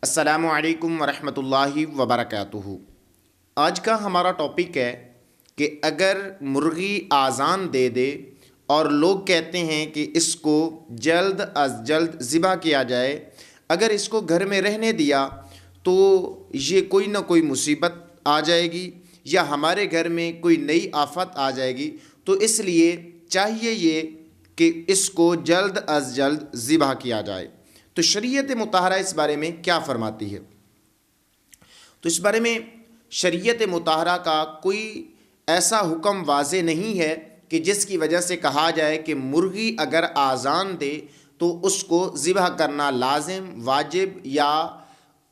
السلام علیکم ورحمۃ اللہ وبرکاتہ۔ آج کا ہمارا ٹاپک ہے کہ اگر مرغی آذان دے دے اور لوگ کہتے ہیں کہ اس کو جلد از جلد ذبح کیا جائے، اگر اس کو گھر میں رہنے دیا تو یہ کوئی نہ کوئی مصیبت آ جائے گی یا ہمارے گھر میں کوئی نئی آفت آ جائے گی، تو اس لیے چاہیے یہ کہ اس کو جلد از جلد ذبح کیا جائے۔ تو شریعت مطہرہ اس بارے میں کیا فرماتی ہے؟ تو اس بارے میں شریعت مطہرہ کا کوئی ایسا حکم واضح نہیں ہے کہ جس کی وجہ سے کہا جائے کہ مرغی اگر آذان دے تو اس کو ذبح کرنا لازم، واجب یا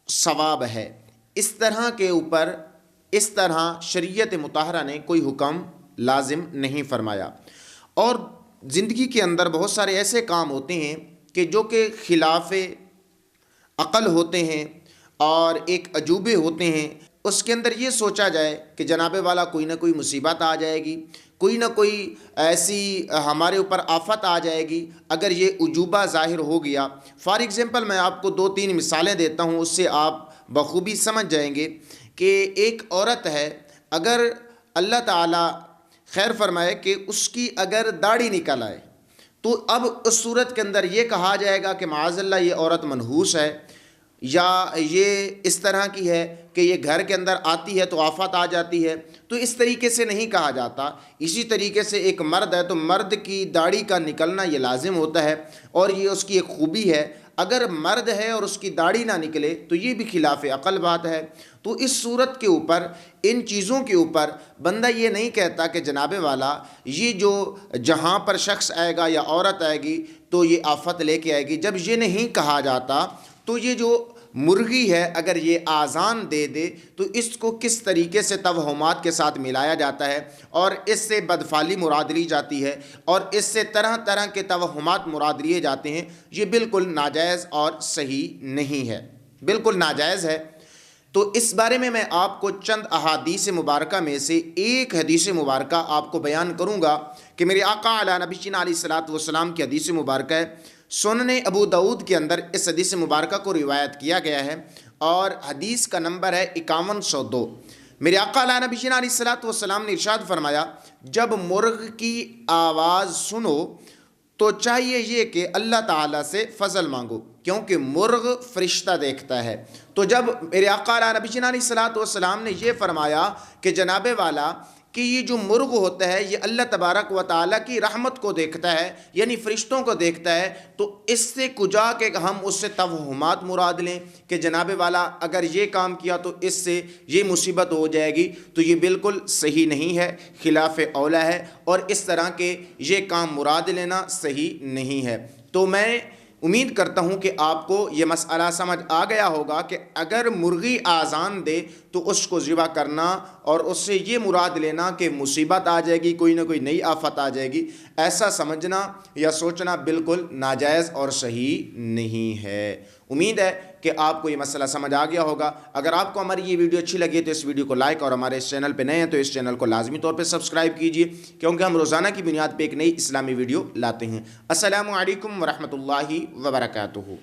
ثواب ہے۔ اس طرح شریعت مطہرہ نے کوئی حکم لازم نہیں فرمایا۔ اور زندگی کے اندر بہت سارے ایسے کام ہوتے ہیں کہ جو کہ خلاف عقل ہوتے ہیں اور ایک عجوبے ہوتے ہیں۔ اس کے اندر یہ سوچا جائے کہ جناب والا کوئی نہ کوئی مصیبت آ جائے گی، کوئی نہ کوئی ایسی ہمارے اوپر آفت آ جائے گی اگر یہ عجوبہ ظاہر ہو گیا۔ فار ایگزامپل میں آپ کو 2-3 مثالیں دیتا ہوں، اس سے آپ بخوبی سمجھ جائیں گے کہ ایک عورت ہے، اگر اللہ تعالیٰ خیر فرمائے کہ اس کی اگر داڑھی نکل آئے تو اب اس صورت کے اندر یہ کہا جائے گا کہ معاذ اللہ یہ عورت منحوس ہے، یا یہ اس طرح کی ہے کہ یہ گھر کے اندر آتی ہے تو آفت آ جاتی ہے۔ تو اس طریقے سے نہیں کہا جاتا۔ اسی طریقے سے ایک مرد ہے تو مرد کی داڑھی کا نکلنا یہ لازم ہوتا ہے، اور یہ اس کی ایک خوبی ہے۔ اگر مرد ہے اور اس کی داڑھی نہ نکلے تو یہ بھی خلاف عقل بات ہے۔ تو اس صورت کے اوپر، ان چیزوں کے اوپر بندہ یہ نہیں کہتا کہ جناب والا یہ جو جہاں پر شخص آئے گا یا عورت آئے گی تو یہ آفت لے کے آئے گی۔ جب یہ نہیں کہا جاتا تو یہ جو مرغی ہے اگر یہ آذان دے دے تو اس کو کس طریقے سے توہمات کے ساتھ ملایا جاتا ہے، اور اس سے بدفعلی مراد لی جاتی ہے، اور اس سے طرح طرح کے توہمات مراد لیے جاتے ہیں، یہ بالکل ناجائز اور صحیح نہیں ہے، بالکل ناجائز ہے۔ تو اس بارے میں آپ کو چند احادیث مبارکہ میں سے ایک حدیث مبارکہ آپ کو بیان کروں گا کہ میرے آقا علی نبینا علیہ الصلوۃ والسلام کی حدیث مبارکہ ہے۔ سنن ابو داؤد کے اندر اس حدیث مبارکہ کو روایت کیا گیا ہے، اور حدیث کا نمبر ہے 5102۔ میرے آقا علی نبینا علیہ الصلوۃ والسلام نے ارشاد فرمایا، جب مرغ کی آواز سنو تو چاہیے یہ کہ اللہ تعالیٰ سے فضل مانگو، کیونکہ مرغ فرشتہ دیکھتا ہے۔ تو جب میرے آقا علیہ نبینا علیہ الصلوۃ والسلام نے یہ فرمایا کہ جناب والا کہ یہ جو مرغ ہوتا ہے یہ اللہ تبارک و تعالیٰ کی رحمت کو دیکھتا ہے، یعنی فرشتوں کو دیکھتا ہے، تو اس سے کجا کہ ہم اس سے توہمات مراد لیں کہ جناب والا اگر یہ کام کیا تو اس سے یہ مصیبت ہو جائے گی، تو یہ بالکل صحیح نہیں ہے، خلاف اولا ہے، اور اس طرح کے یہ کام مراد لینا صحیح نہیں ہے۔ تو میں امید کرتا ہوں کہ آپ کو یہ مسئلہ سمجھ آ گیا ہوگا کہ اگر مرغی آذان دے تو اس کو ذبح کرنا اور اس سے یہ مراد لینا کہ مصیبت آ جائے گی، کوئی نہ کوئی نئی آفت آ جائے گی، ایسا سمجھنا یا سوچنا بالکل ناجائز اور صحیح نہیں ہے۔ امید ہے کہ آپ کو یہ مسئلہ سمجھ آ گیا ہوگا۔ اگر آپ کو ہماری یہ ویڈیو اچھی لگی تو اس ویڈیو کو لائک، اور ہمارے اس چینل پہ نئے ہیں تو اس چینل کو لازمی طور پہ سبسکرائب کیجیے، کیونکہ ہم روزانہ کی بنیاد پہ ایک نئی اسلامی ویڈیو لاتے ہیں۔ السلام علیکم ورحمۃ اللہ وبرکاتہ۔